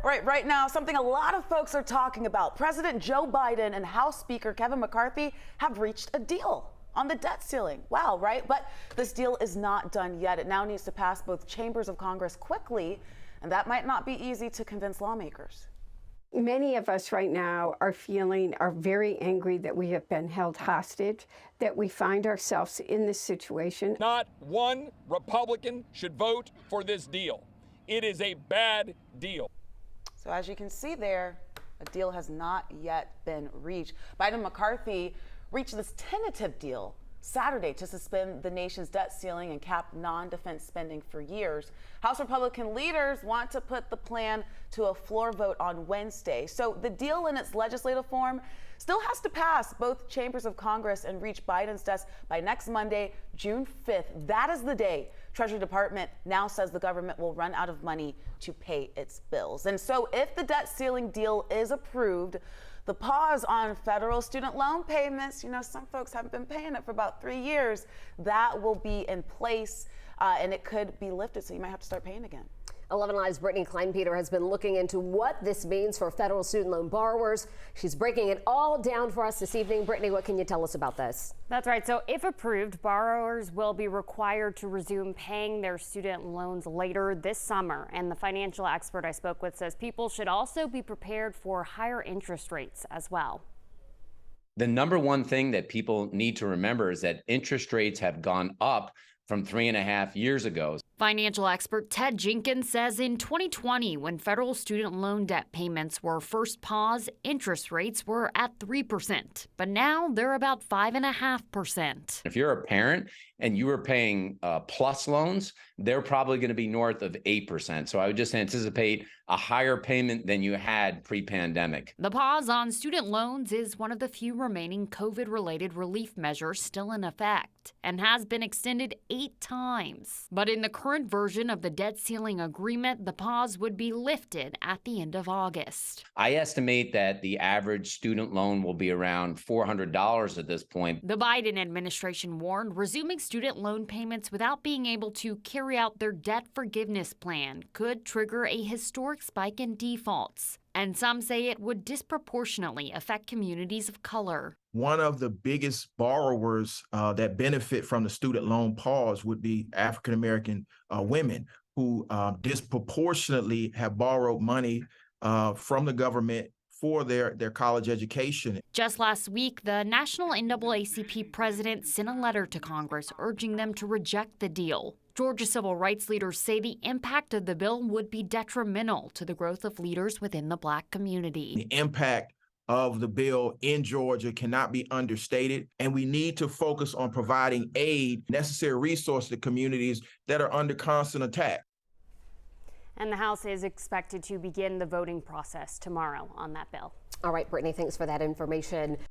Right now, something a lot of folks are talking about. President Joe Biden and House Speaker Kevin McCarthy have reached a deal on the debt ceiling. Wow, right? But this deal is not done yet. It now needs to pass both chambers of Congress quickly, and that might not be easy to convince lawmakers. Many of us right now are very angry that we have been held hostage, that we find ourselves in this situation. Not one Republican should vote for this deal. It is a bad deal. So as you can see there, a deal has not yet been reached. Biden and McCarthy reached this tentative deal Saturday to suspend the nation's debt ceiling and cap non-defense spending for years. House Republican leaders want to put the plan to a floor vote on Wednesday. So the deal in its legislative form still has to pass both chambers of Congress and reach Biden's desk by next Monday, June 5th. That is the day Treasury Department now says the government will run out of money to pay its bills. And so if the debt ceiling deal is approved, the pause on federal student loan payments, some folks haven't been paying it for about 3 years, that will be in place and it could be lifted. So you might have to start paying again. 11 Live's Brittany Kleinpeter has been looking into what this means for federal student loan borrowers. She's breaking it all down for us this evening. Brittany, what can you tell us about this? That's right. So if approved, borrowers will be required to resume paying their student loans later this summer. And the financial expert I spoke with says people should also be prepared for higher interest rates as well. The number one thing that people need to remember is that interest rates have gone up from 3.5 years ago. Financial expert Ted Jenkins says in 2020, when federal student loan debt payments were first paused, interest rates were at 3%, but now they're about 5.5%. If you're a parent and you were paying plus loans, they're probably going to be north of 8%. So I would just anticipate a higher payment than you had pre-pandemic. The pause on student loans is one of the few remaining COVID-related relief measures still in effect and has been extended 8 times. But in the current version of the debt ceiling agreement, the pause would be lifted at the end of August. I estimate that the average student loan will be around $400 at this point. The Biden administration warned resuming student loan payments without being able to carry out their debt forgiveness plan could trigger a historic spike in defaults. And some say it would disproportionately affect communities of color. One of the biggest borrowers that benefit from the student loan pause would be African-American women who disproportionately have borrowed money from the government for their college education. Just last week, the National NAACP president sent a letter to Congress urging them to reject the deal. Georgia civil rights leaders say the impact of the bill would be detrimental to the growth of leaders within the Black community. The impact of the bill in Georgia cannot be understated, and we need to focus on providing aid, necessary resources to communities that are under constant attack. And the House is expected to begin the voting process tomorrow on that bill. All right, Brittany, thanks for that information.